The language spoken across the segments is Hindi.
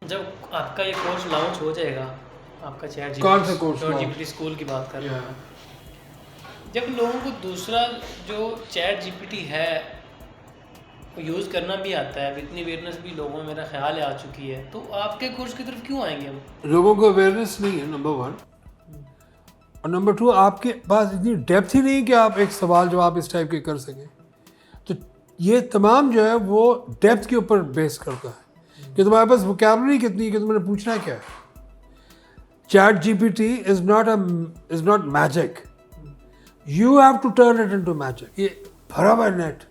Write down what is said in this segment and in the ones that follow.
जब आपका ये कोर्स लॉन्च हो जाएगा, आपका चैट कौन सा कोर्स जीपीटी स्कूल की बात कर रहा हूँ, जब लोगों को दूसरा जो चैट जीपीटी है यूज़ करना भी आता है, इतनी अवेयरनेस भी लोगों में मेरा ख्याल है आ चुकी है, तो आपके कोर्स की तरफ क्यों आएंगे हम? लोगों को अवेयरनेस नहीं है, नंबर 1, और नंबर 2 आपके पास इतनी डेप्थ ही नहीं कि आप एक सवाल जवाब इस टाइप के कर सकें। तो ये तमाम जो है वो डेप्थ के ऊपर बेस करता है कि तुम्हारे पास वोकैबुलरी कितनी है कि तुमने पूछना क्या है। Chat GPT is not magic, you have to turn it into magic. ये भरा हुआ नेट,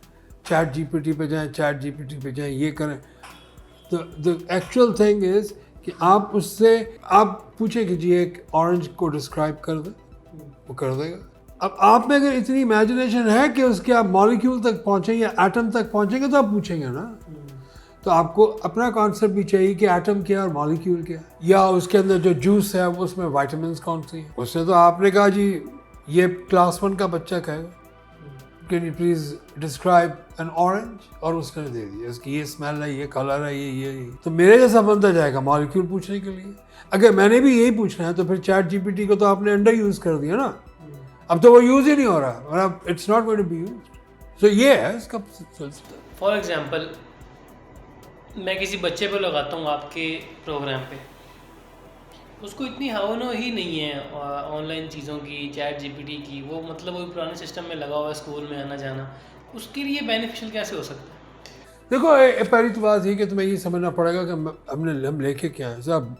चैट जीपीटी पे जाएं, चैट जीपीटी पे जाएं, ये करें। तो द एक्चुअल थिंग इज कि आप उससे आप पूछें कि जी एक ऑरेंज को डिस्क्राइब कर दे, वो कर देगा। अब आप में अगर इतनी इमेजिनेशन है कि उसके आप मॉलिक्यूल तक पहुंचेंगे या एटम तक पहुंचेंगे तो आप पूछेंगे ना। तो आपको अपना कॉन्सेप्ट भी चाहिए कि एटम क्या और मॉलिक्यूल क्या, या उसके अंदर जो जूस है उसमें विटामिन्स कौन सी है। उसने तो आपने कहा जी ये क्लास 1 का बच्चा कहेगा can you please describe N orange, और उसने दे दिया इसकी ये स्मेल है, ये कलर है, ये। तो मेरे जैसा बंदा जाएगा मॉलिक्यूल पूछने के लिए। अगर मैंने भी यही पूछना है तो फिर चैट जीपीटी को तो आपने अंडर यूज कर दिया ना, अब तो वो यूज ही नहीं हो रहा, अब it's not going to be used. So ये है इसका सिलसिला। फॉर एग्जांपल मैं किसी बच्चे पे लगाता हूँ आपके प्रोग्राम पे, उसको इतनी हावनो ही नहीं है ऑनलाइन चीज़ों की, चैट जीपीटी की, वो मतलब वही पुराने सिस्टम में लगा हुआ है, स्कूल में आना जाना, उसके लिए बेनिफिशियल कैसे हो सकता है? देखो पहली तो बात ये कि तुम्हें ये समझना पड़ेगा कि हम लेके क्या है साहब।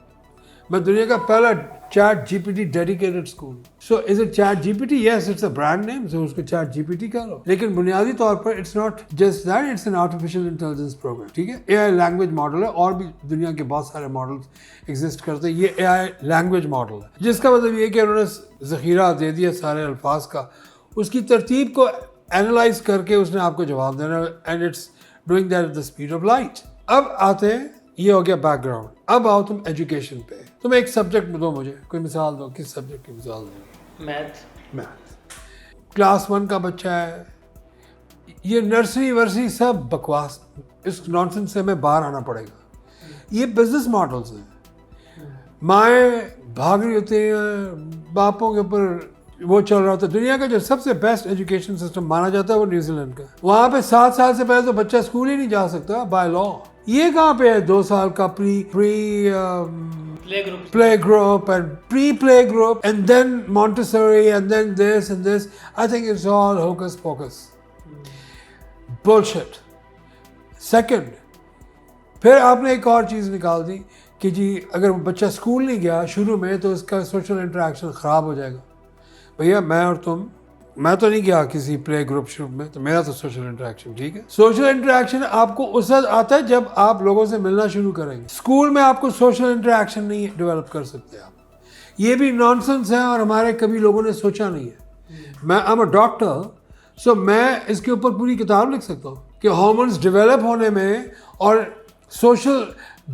मैं दुनिया का पहला chat GPT dedicated school. So is it chat GPT? Yes, it's a brand name, so उसको चैट जीपीटी कह लो। लेकिन बुनियादी तौर पर it's not just that, it's an artificial intelligence program. ठीक है, एआई लैंग्वेज मॉडल है, और भी दुनिया के बहुत सारे मॉडल्स एग्जिस्ट करते हैं। ये एआई लैंग्वेज मॉडल है, जिसका मतलब ये कि उन्होंने ज़ख़ीरा दे दिया सारे अल्फाज का, उसकी तरतीब को एनालाइज करके उसने आपको जवाब देना, and it's doing that at the speed of light. अब आते हैं, ये हो गया बैकग्राउंड। अब आओ तुम एजुकेशन पे। तुम एक सब्जेक्ट दो, मुझे कोई मिसाल दो, किस सब्जेक्ट की मिसाल दो? मैथ। क्लास 1 का बच्चा है, ये नर्सरी वर्सरी सब बकवास, इस नॉनसेंस से हमें बाहर आना पड़ेगा। ये बिजनेस मॉडल्स हैं, माएँ भाग रही होती हैं, बापों के ऊपर वो चल रहा होता है। दुनिया का जो सबसे बेस्ट एजुकेशन सिस्टम माना जाता है वो न्यूजीलैंड का। वहाँ पे 7 साल से पहले तो बच्चा स्कूल ही नहीं जा सकता बाय लॉ। ये कहाँ पे है 2 साल का play group and play group and then Montessori and then this and this. I think it's all hocus pocus, bullshit. Second, फिर आपने एक और चीज़ निकाल दी कि जी अगर बच्चा स्कूल नहीं गया शुरू में तो उसका सोशल इंटरेक्शन ख़राब हो जाएगा। भैया मैं और तुम, मैं तो नहीं गया किसी प्ले ग्रुप शुरू में, तो मेरा तो सोशल इंटरेक्शन ठीक है। सोशल इंटरेक्शन आपको उस वक्त आता है जब आप लोगों से मिलना शुरू करेंगे। स्कूल में आपको सोशल इंटरेक्शन नहीं डेवलप कर सकते आप। ये भी नॉनसेंस है और हमारे कभी लोगों ने सोचा नहीं है। मैं आई एम अ डॉक्टर, सो मैं इसके ऊपर पूरी किताब लिख सकता हूँ कि हार्मोन्स डेवलप होने में और सोशल,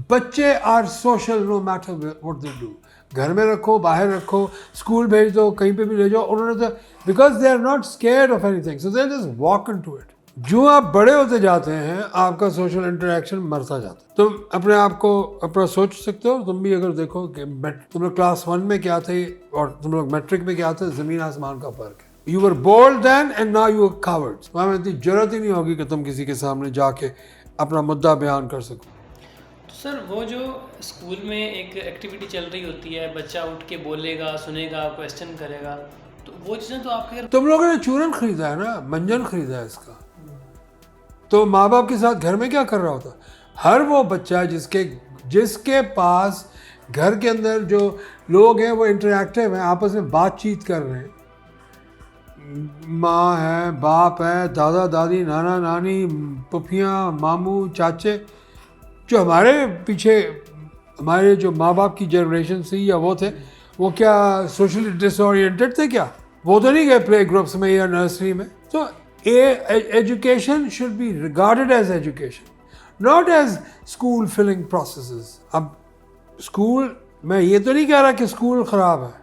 बच्चे are social no matter what they do. घर में रखो, बाहर रखो, स्कूल भेज दो, कहीं पे भी ले जाओ, उन्होंने तो because they are not scared of anything, so they just walk into it. जो आप बड़े होते जाते हैं आपका सोशल इंटरेक्शन मरता जाता है। तुम अपने आप को अपना सोच सकते हो, तुम भी अगर देखो कि तुम लोग क्लास 1 में क्या थे और तुम लोग मैट्रिक में क्या थे, जमीन आसमान का फर्क है। You were bold then and now you are cowards. वहाँ में इतनी जरूरत ही नहीं होगी कि तुम किसी के सामने जाके अपना मुद्दा बयान कर सको। सर वो जो स्कूल में एक एक्टिविटी चल रही होती है, बच्चा उठ के बोलेगा, सुनेगा, क्वेश्चन करेगा, तो वो चीज़ें तो आपके घर तुम लोगों ने चूरन खरीदा है ना, मंजन खरीदा है इसका, तो माँ बाप के साथ घर में क्या कर रहा होता? हर वो बच्चा जिसके पास घर के अंदर जो लोग हैं वो इंटरेक्टिव हैं, आपस में बातचीत कर रहे हैं, माँ है, बाप है, दादा दादी, नाना नानी, पुफियाँ, मामू, चाचे, जो हमारे पीछे हमारे जो माँ बाप की जनरेशन थी या वो थे, वो क्या सोशली डिसओरिएंटेड थे क्या? वो तो नहीं गए प्ले ग्रुप्स में या नर्सरी में। तो education should be regarded as education, not as school filling processes. अब स्कूल, मैं ये तो नहीं कह रहा कि स्कूल ख़राब है,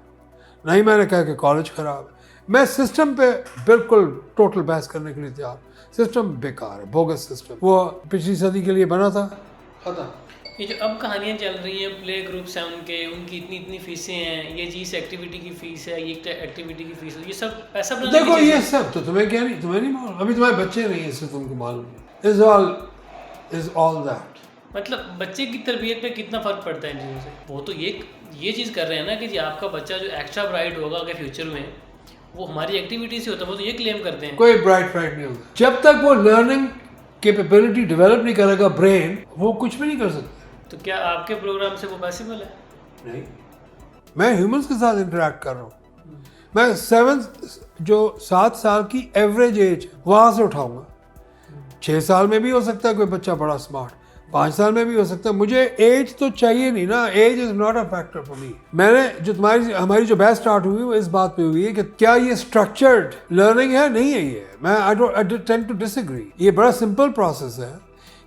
नहीं मैंने कहा कि कॉलेज ख़राब है। मैं सिस्टम पे बिल्कुल टोटल बहस करने के लिए तैयार। सिस्टम बेकार है, बोगस सिस्टम, वो पिछली सदी के लिए बना था, खत्म। ये जो अब कहानियाँ चल रही हैं प्ले ग्रुप्स हैं उनके, उनकी इतनी इतनी फीसें हैं, ये जी इस एक्टिविटी की फीस है, ये एक्टिविटी की फीस है, ये सब पैसा बनाने देखो की ये चीज़ें सब तो तुम्हें नहीं मालूम, अभी तुम्हारे बच्चे नहीं है इससे तुमको मालूम। Is all that. मतलब बच्चे की तरबियत पे कितना फ़र्क पड़ता है इन चीज़ों से। वो तो ये चीज़ कर रहे हैं ना कि जी आपका बच्चा जो एक्स्ट्रा ब्राइट होगा अगर फ्यूचर में, वो हमारी एक्टिविटी से होता है, वो तो ये क्लेम करते हैं। कोई ब्राइट नहीं होगा जब तक वो लर्निंग कैपेबिलिटी डेवलप नहीं करेगा ब्रेन, वो कुछ भी नहीं कर सकता। तो क्या आपके प्रोग्राम से वो पॉसिबल है? नहीं, मैं ह्यूमंस के साथ इंटरेक्ट कर रहा हूँ। मैं 7 साल की एवरेज एज वहां से उठाऊंगा। 6 साल में भी हो सकता है कोई बच्चा बड़ा स्मार्ट, 5 साल में भी हो सकता है। मुझे एज तो चाहिए नहीं ना, age is not a factor for me. मैंने जो हमारी जो बैच स्टार्ट हुई वो इस बात पे हुई है कि क्या ये स्ट्रक्चर्ड लर्निंग है, नहीं है ये। मैं आई टेंड टू डिसएग्री। ये बड़ा सिंपल प्रोसेस है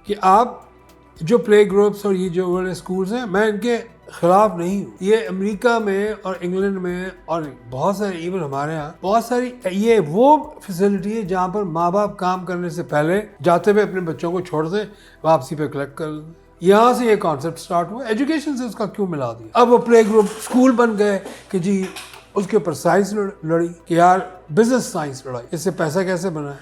कि आप जो प्ले ग्रुप्स और ये जो वाले स्कूल्स हैं, मैं इनके खिलाफ नहीं हूँ। ये अमेरिका में और इंग्लैंड में और बहुत सारे, इवन हमारे यहाँ बहुत सारी, ये वो फैसिलिटी है जहाँ पर माँ बाप काम करने से पहले जाते हुए अपने बच्चों को छोड़ दे, वापसी पे कलेक्ट कर लें। यहाँ से ये कॉन्सेप्ट स्टार्ट हुआ। एजुकेशन से उसका क्यों मिला दिया? अब वो प्ले ग्रुप स्कूल बन गए कि जी उसके ऊपर साइंस लड़ी कि यार बिजनेस साइंस लड़ाई, इससे पैसा कैसे बनाए।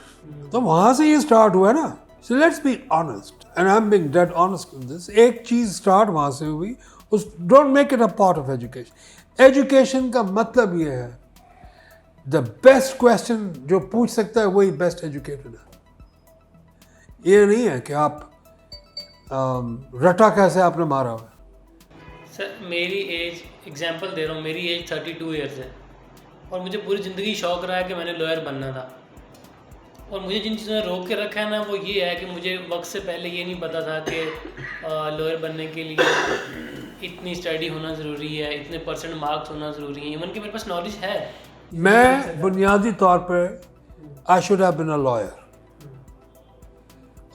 तो वहाँ से ये स्टार्ट हुआ है ना। So let's be honest, and I'm being dead honest in this. एक चीज स्टार्ट वहां से हुई, उस don't make it a part of education. Education का मतलब ये है, the best question जो पूछ सकता है वही best educated है। ये नहीं है कि आप रटा कैसे आपने मारा हुआ। सर मेरी एज, एग्जांपल दे रहा हूँ, मेरी एज 32 ईयर्स है और मुझे पूरी ज़िंदगी शौक रहा है कि मैंने लॉयर बनना था। और मुझे जिन चीज़ों ने रोक के रखा है ना, वो ये है कि मुझे वक्त से पहले ये नहीं पता था कि लॉयर बनने के लिए इतनी स्टडी होना ज़रूरी है, इतने परसेंट मार्क्स होना ज़रूरी है। इवन कि मेरे पास नॉलेज है। मैं बुनियादी तौर पर I should have been a lawyer.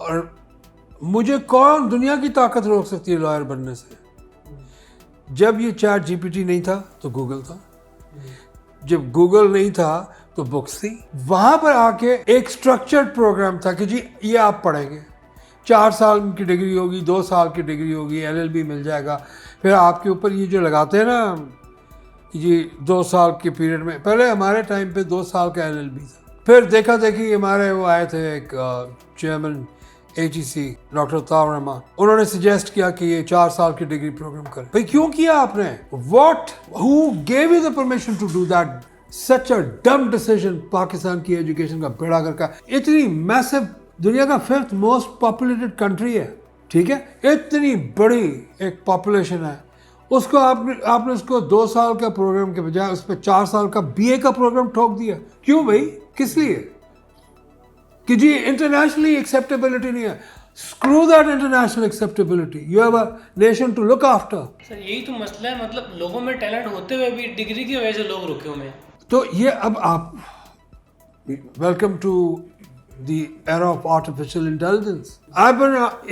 और मुझे कौन दुनिया की ताकत रोक सकती है लॉयर बनने से? जब ये चैट जीपीटी नहीं था तो गूगल था, जब गूगल नहीं था तो बुक्स थी। वहां पर आके एक स्ट्रक्चर्ड प्रोग्राम था कि जी ये आप पढ़ेंगे, 4 साल की डिग्री होगी, 2 साल की डिग्री होगी, एलएलबी मिल जाएगा। फिर आपके ऊपर ये जो लगाते हैं ना कि जी 2 साल के पीरियड में, पहले हमारे टाइम पे 2 साल का एलएलबी था। फिर देखा देखी हमारे वो आए थे एक चेयरमैन AGC डॉक्टर ताव रहमान, उन्होंने सजेस्ट किया कि ये 4 साल की डिग्री प्रोग्राम करें। भाई क्यों किया आपने? What, who gave you the permission to do that? Such a dumb decision. Pakistan की एजुकेशन का बेड़ा करका, इतनी मैसिव, दुनिया का 5th मोस्ट पॉपुलेटेड कंट्री है, ठीक है, इतनी बड़ी एक पॉपुलेशन है, उसको आपने उसको 2 साल का प्रोग्राम के बजाय उस पर 4 साल का BA का प्रोग्राम ठोक दिया। क्यों भाई? किस लिए? कि जी इंटरनेशनली एक्सेप्टेबिलिटी नहीं है। Screw that international acceptability. You have a nation to look after. Sir यही तो मसला है, मतलब लोगों में टैलेंट होते हुए भी डिग्री की वजह से लोग रुके हुए हैं। तो ये अब आप, welcome to the era of artificial intelligence. I am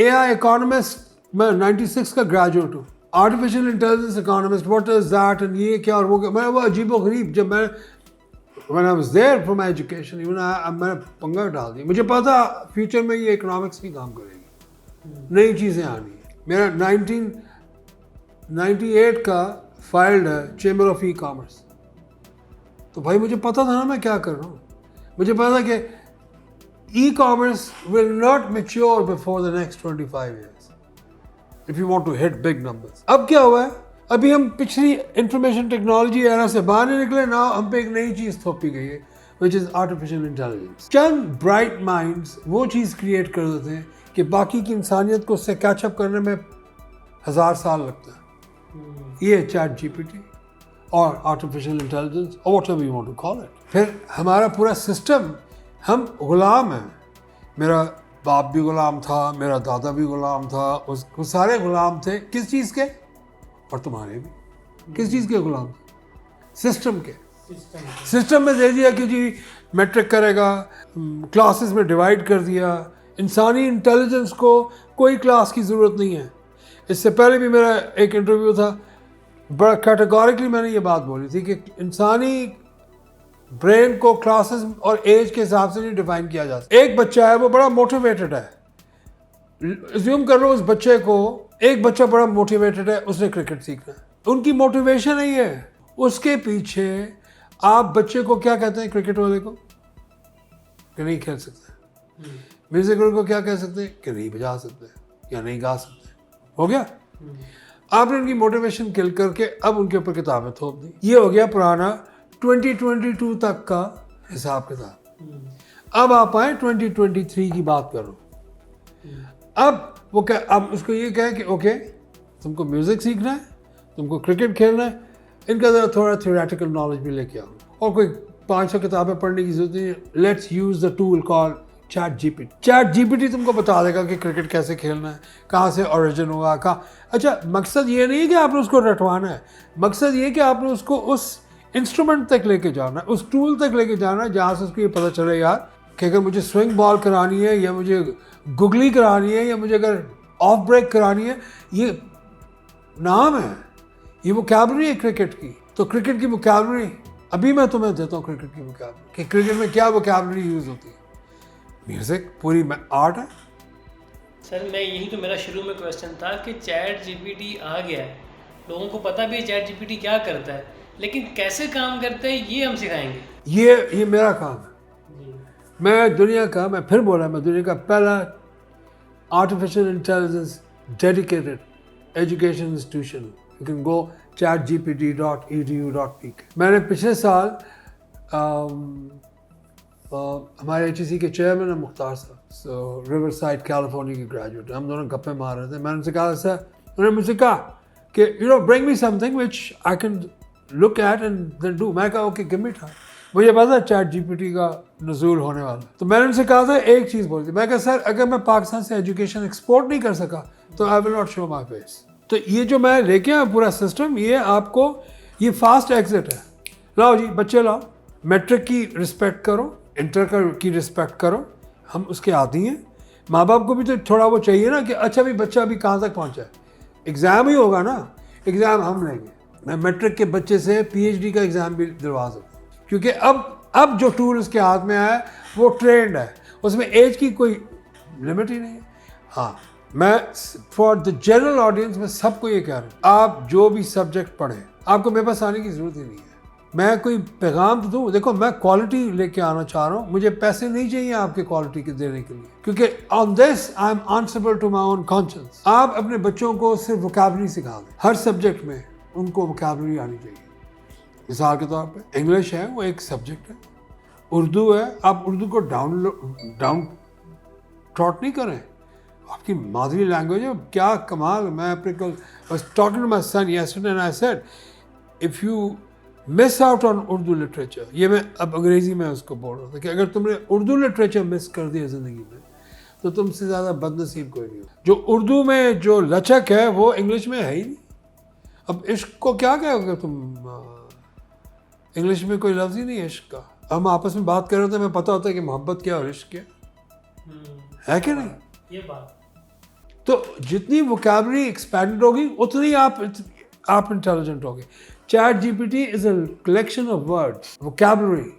AI economist, मैं 96 का ग्रेजुएट हूँ। Artificial intelligence economist, what is that, and ये क्या और वो क्या। मैं वो अजीबोगरीब, जब मैं when I was there for my education, even मैंने पंगा डाल दिया। मुझे पता फ्यूचर में ये इकोनॉमिक्स नहीं काम करेगी, नई चीज़ें आनी है। मेरा 1998 का फाइल्ड है चेंबर ऑफ ई-कॉमर्स। तो भाई मुझे पता था ना मैं क्या कर रहा हूँ। मुझे पता था कि e-commerce will not mature before the next 25 years if you want to hit big numbers. अब क्या हुआ है, अभी हम पिछली इंफॉर्मेशन टेक्नोलॉजी एरा से बाहर नहीं निकले ना, हम पे एक नई चीज़ थोपी गई है which is artificial intelligence. Chand bright minds वो चीज़ क्रिएट कर देते हैं कि बाकी की इंसानियत को उससे कैचअप करने में 1000 साल लगता है। ये चैट जीपीटी और आर्टिफिशियल इंटेलिजेंस और whatever you want to call it. फिर हमारा पूरा सिस्टम, हम गुलाम हैं। मेरा बाप भी गुलाम था, मेरा दादा भी गुलाम था, वो सारे गुलाम थे किस चीज़ के? और तुम्हारे भी किस चीज़ के गुलाम? सिस्टम के। सिस्टम में दे दिया कि जी मैट्रिक करेगा, क्लासेस में डिवाइड कर दिया। इंसानी इंटेलिजेंस को कोई क्लास की ज़रूरत नहीं है। इससे पहले भी मेरा एक इंटरव्यू था, बड़ा कैटेगोरिकली मैंने ये बात बोली थी कि इंसानी ब्रेन को क्लासेस और एज के हिसाब से नहीं डिफाइन किया जा सकता। एक बच्चा है वो बड़ा मोटिवेटेड है, अज्यूम कर लो उस बच्चे को एक बच्चा बड़ा मोटिवेटेड है, उसने क्रिकेट सीखना है, उनकी मोटिवेशन नहीं है, उसके पीछे आप बच्चे को क्या कहते हैं क्रिकेट वाले को कि नहीं खेल सकते, म्यूजिक वाले को क्या कह सकते हैं कि नहीं बजा सकते या नहीं गा सकते, हो गया। आपने उनकी मोटिवेशन किल करके अब उनके ऊपर किताबें थोप दी। ये हो गया पुराना 2022 तक का हिसाब किताब। अब आप आए 2023 की बात करो। अब वो क्या, अब उसको ये कहें कि ओके तुमको म्यूजिक सीखना है, तुमको क्रिकेट खेलना है, इनका ज़रा थोड़ा थ्योरेटिकल नॉलेज भी लेके आओ और कोई 500 किताबें पढ़ने की जरूरत नहीं है। Let's use the tool call chat GPT. Chat GPT तुमको बता देगा कि क्रिकेट कैसे खेलना है, कहाँ से ओरिजिन होगा, कहाँ। अच्छा, मकसद ये नहीं है कि आपने उसको रटवाना है, मकसद ये कि आपने उसको उस इंस्ट्रूमेंट तक लेके जाना है, उस टूल तक लेके जाना है जहाँ से उसको ये पता चले यार कि अगर मुझे स्विंग बॉल करानी है या मुझे गुगली करानी है या मुझे अगर ऑफ ब्रेक करानी है, ये नाम है, ये वोकैबुलरी है क्रिकेट की। तो क्रिकेट की वोकैबुलरी अभी मैं तुम्हें देता हूँ, क्रिकेट की वोकैबुलरी कि क्रिकेट में क्या वोकैबुलरी यूज़ होती है। म्यूजिक पूरी आर्ट है। सर मैं यही तो मेरा शुरू में क्वेश्चन था कि चैट जीपीटी आ गया है, लोगों को पता भी है चैट जीपीटी क्या करता है, लेकिन कैसे काम करता है ये हम सिखाएंगे। ये मेरा काम है। मैं दुनिया का, मैं फिर बोला, मैं दुनिया का पहला artificial intelligence dedicated education institution. You can go chatgpt.edu.pk। मैंने पिछले साल हमारे HEC के चेयरमैन है मुख्तार साहब, रिवर साइड कैलिफोर्निया के ग्रेजुएट, हम दोनों गप्पे मार रहे थे। मैंने उनसे कहा सर, उन्होंने मुझसे कहा कि you know bring me something which I can look at and then do. मैं कहा ओके गिव मी टाइम। मुझे पता चैट जीपीटी का नज़ूल होने वाला, तो मैंने उनसे कहा था एक चीज़ बोली थी, मैं कहा सर अगर मैं पाकिस्तान से एजुकेशन एक्सपोर्ट नहीं कर सका तो I will not show my face. तो ये जो मैं लेके आया पूरा सिस्टम, ये आपको ये फास्ट एग्जिट है। लाओ जी बच्चे लाओ, मैट्रिक की रिस्पेक्ट करो, इंटर की रिस्पेक्ट करो, हम उसके आदी हैं। माँ बाप को भी तो थोड़ा वो चाहिए ना कि अच्छा भी बच्चा अभी कहाँ तक पहुँचा है। एग्ज़ाम ही होगा ना, एग्ज़ाम हम लेंगे। मैं मैट्रिक के बच्चे से PhD का एग्ज़ाम भी दिलवा सकता हूँ, क्योंकि अब जो टूल उसके हाथ में आया वो ट्रेंड है, उसमें एज की कोई लिमिट ही नहीं है। हाँ, मैं फॉर द जनरल ऑडियंस में सबको ये कह रहा हूँ, आप जो भी सब्जेक्ट पढ़ें आपको मेरे पास आने की ज़रूरत ही नहीं है। मैं कोई पैगाम तो दूँ, देखो मैं क्वालिटी लेके आना चाह रहा हूँ, मुझे पैसे नहीं चाहिए आपके क्वालिटी के देने के लिए, क्योंकि on this I am answerable to my own conscience. आप अपने बच्चों को सिर्फ वोकैबुलरी सिखा दें, हर सब्जेक्ट में उनको वोकैबुलरी आनी चाहिए। मिसाल के तौर पे इंग्लिश है वो एक सब्जेक्ट है, उर्दू है, आप उर्दू को डाउन ट्रॉट नहीं करें, आपकी मादरी लैंग्वेज है। क्या कमाल, मैं अपने कल was talking to my son yesterday and I said if you miss out on Urdu literature, ये मैं अब अंग्रेज़ी में उसको बोल रहा था कि अगर तुमने उर्दू लिटरेचर मिस कर दिया ज़िंदगी में तो तुमसे ज़्यादा बदनसीब कोई नहीं हो। जो उर्दू में जो लचक है वो इंग्लिश में है ही नहीं। अब इश्क को क्या कहोगे तुम, इंग्लिश में कोई लफ्ज़ ही नहीं है इश्क का। हम आपस में बात कर रहे थे, हमें पता होता है कि मोहब्बत क्या और इश्क क्या है कि नहीं। ये बात तो जितनी वोकैबुलरी एक्सपैंड होगी उतनी आप इंटेलिजेंट होगे। Chat GPT is a collection of words, vocabulary.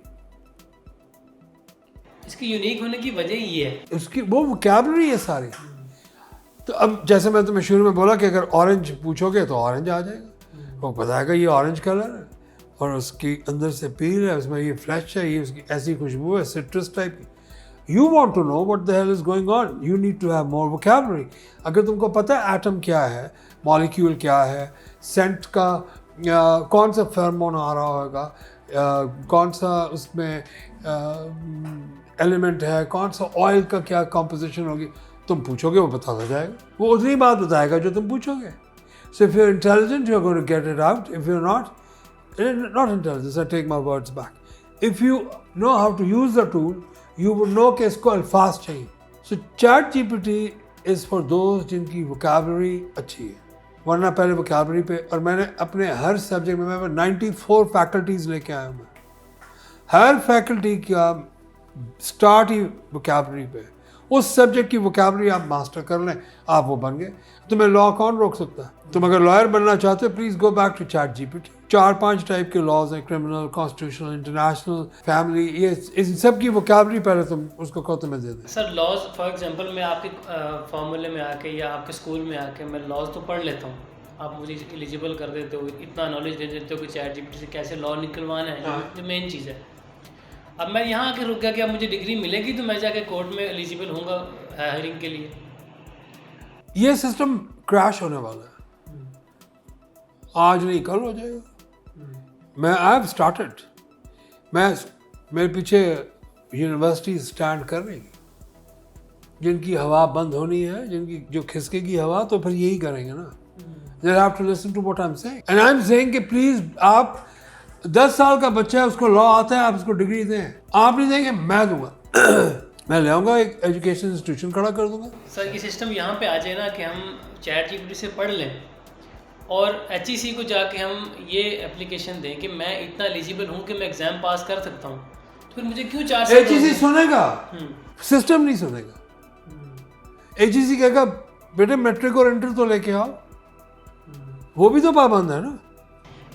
इसकी यूनिक होने की वजह ये है, उसकी वो वोकैबुलरी है सारी। तो अब जैसे मैं तुम्हें शुरू में बोला कि अगर ऑरेंज पूछोगे तो ऑरेंज आ जाएगा, वो बताएगा ये ऑरेंज कलर है और उसकी अंदर से पील है, उसमें ये फ्लैश है, ये उसकी ऐसी खुशबू है सिट्रस टाइप की। You want to know what the hell is going on. You need to have more vocabulary. अगर तुमको पता है एटम क्या है, मॉलिक्यूल क्या है, सेंट का कौन सा फेरोमोन आ रहा होगा, कौन सा उसमें एलिमेंट है, कौन सा ऑयल का क्या कॉम्पोजिशन होगी, तुम पूछोगे वो बताता जाएगा, वो उतनी बात बताएगा जो तुम पूछोगे। So if you're intelligent, you're going to get it out. If you're not intelligent, I take my words back. If you know how to use the tool, you would know कि इसको अल्फाज चाहिए। So chat GPT is for those जिनकी vocabulary अच्छी है, वरना पहले vocabulary पे, और मैंने अपने हर सब्जेक्ट में, मैं 94 फैकल्टीज़ लेके आया हूँ। हर फैकल्टी का स्टार्ट ही vocabulary पे, उस सब्जेक्ट की वोकैबुलरी आप मास्टर कर लें, आप वो बन गए। तुम्हें लॉ कौन रोक सकता है? तुम अगर लॉयर बनना चाहते हो, please go back to chat GPT. 4-5 type के लॉज हैं, क्रिमिनल, कॉन्स्टिट्यूशनल, इंटरनेशनल, फैमिली, ये इन सब की वोकैबुलरी पहले तुम उसको कहो तुम्हें दे दें। सर लॉज फॉर एग्जांपल मैं आपके फॉर्मूले में आके या आपके स्कूल में आके मैं लॉज तो पढ़ लेता हूँ, आप मुझे एलिजिबल कर देते हो, इतना नॉलेज दे देते हो कि चैट जीपीटी से कैसे लॉ निकलवाना है, जो मेन चीज़ है। अब मैं यहाँ आके रुक गया कि अब मुझे डिग्री मिलेगी तो मैं जाके कोर्ट में एलिजिबल होऊंगा हायरिंग के लिए। ये सिस्टम क्रैश होने वाला है, आज नहीं कल हो जाएगा। मैं आई हैव स्टार्टेड, मेरे पीछे यूनिवर्सिटी स्टैंड कर रही, जिनकी हवा बंद होनी है, जिनकी जो खिसकेगी हवा, तो फिर यही करेंगे ना। They have to listen to what I'm saying. And I'm saying कि प्लीज आप 10 साल का बच्चा है, उसको लॉ आता है, आप उसको डिग्री दें। आप नहीं देंगे, मैं दूंगा। मैं ले आऊंगा, एक एजुकेशन इंस्टीट्यूशन खड़ा कर दूंगा। सर ये सिस्टम यहाँ पे आ जाए ना कि हम चैट जीपीटी से पढ़ लें और एचईसी को जाके हम ये एप्लीकेशन दें कि मैं इतना एलिजिबल हूँ कि मैं एग्जाम पास कर सकता हूँ, तो फिर मुझे क्यों 4 साल एचईसी सुनेगा, सिस्टम नहीं सुनेगा। एचईसी कहेगा बेटे मैट्रिक और इंटर तो लेके आओ, वो भी तो पाबंद है ना।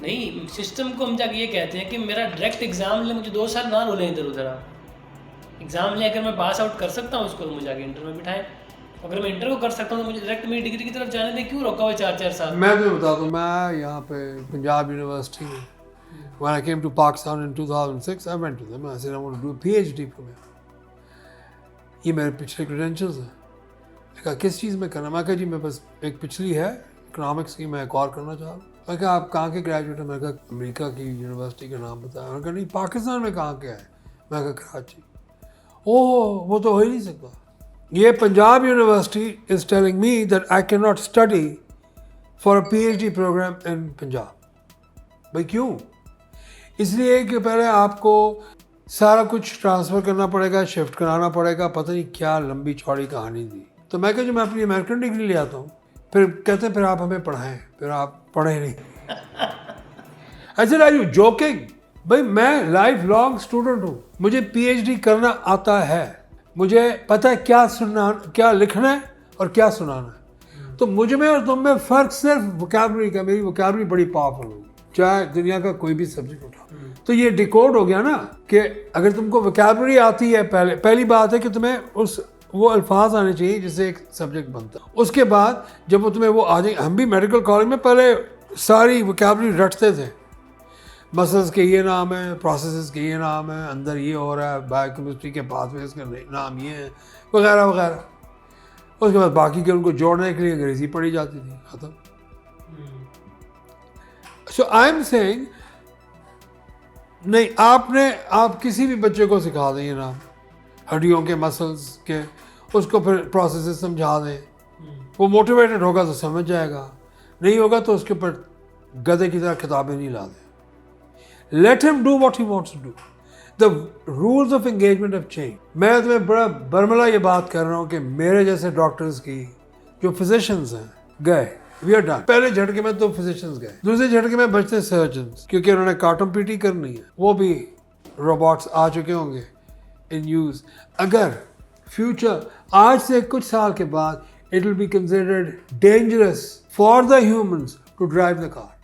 नहीं, सिस्टम को हम जाके ये कहते हैं कि मेरा डायरेक्ट एग्जाम ले, मुझे 2 साल ना रोले इधर उधर। आप एग्जाम ले, अगर मैं पास आउट कर सकता हूँ उसको, तो मुझे आगे इंटर में बिठाएं। अगर मैं इंटर को कर सकता हूँ तो मुझे डायरेक्ट मेरी डिग्री की तरफ जाने दें, क्यों रोका हुआ 4-4 साल। मैं तुम्हें बता दूँ, मैं यहाँ पे पंजाब यूनिवर्सिटी में when I came to Pakistan in 2006 I went to them, I said I want to do a PhD program। ये मेरे पिछले क्रेडेंशियल्स हैं। मैं कहा किस चीज़ में करना? मैं कहा जी मैं बस एक पिछली है इकोनॉमिक्स की, मैं एक और करना चाह रहा हूँ। मैं कहा आप कहाँ के ग्रेजुएट हैं? मैं कहा अमेरिका की यूनिवर्सिटी का नाम बताया। मैंने कहा नहीं पाकिस्तान में कहाँ के है? मैं कहा कराची। ओह वो तो हो ही नहीं सकता। ये Punjab university is telling me that I can not study for a PhD programme in Punjab. भाई क्यों? इसलिए कि पहले आपको सारा कुछ ट्रांसफ़र करना पड़ेगा, शिफ्ट कराना पड़ेगा, पता नहीं क्या लंबी चौड़ी कहानी थी। तो मैं कहा जो मैं अपनी अमेरिकन डिग्री ले आता हूँ, फिर कहते हैं फिर आप हमें पढ़ाएं, फिर आप पढ़े नहीं। ऐसे आर यू जोकिंग? भाई मैं लाइफ लॉन्ग स्टूडेंट हूँ, मुझे PhD करना आता है, मुझे पता है क्या सुनना, क्या लिखना है और क्या सुनाना है। तो मुझ में और तुम में फ़र्क सिर्फ वोकैबुलरी का। मेरी वोकैबुलरी बड़ी पावरफुल होगी, चाहे दुनिया का कोई भी सब्जेक्ट उठाओ। तो ये डिकोड हो गया ना कि अगर तुमको वोकैबुलरी आती है, पहली बात है कि तुम्हें वो अल्फाज आने चाहिए जिससे एक सब्जेक्ट बनता है। उसके बाद जब वो तुम्हें वो आ जाए, हम भी मेडिकल कॉलेज में पहले सारी वोकैबुलरी रटते थे, मसल्स के ये नाम है, प्रोसेसेस के ये नाम है, अंदर ये हो रहा है, बायोकेमिस्ट्री के पाथवेज के नाम ये है, वगैरह वगैरह। उसके बाद बाकी के उनको जोड़ने के लिए अंग्रेजी पढ़ी जाती थी, खत्म। सो आई एम सेइंग नहीं, आप किसी भी बच्चे को सिखा दें ये नाम, हड्डियों के, मसल्स के, उसको फिर प्रोसेसेस समझा दें, वो मोटिवेटेड होगा तो समझ जाएगा, नहीं होगा तो उसके ऊपर गधे की तरह किताबें नहीं ला दें। Let him do what he wants to do. The rules of engagement have change. मैं तुम्हें बड़ा बरमला ये बात कर रहा हूँ कि मेरे जैसे डॉक्टर्स की जो फिजिशियंस हैं गए, वी आर डन। पहले झटके में तो फिजिशियंस गए, दूसरे झटके में बचते सर्जन्स, क्योंकि उन्होंने कार्टम पीटी करनी है, वो भी रोबोट्स आ चुके होंगे इन यूज। अगर फ्यूचर आज से कुछ साल के बाद it will be considered dangerous for the humans to drive the car.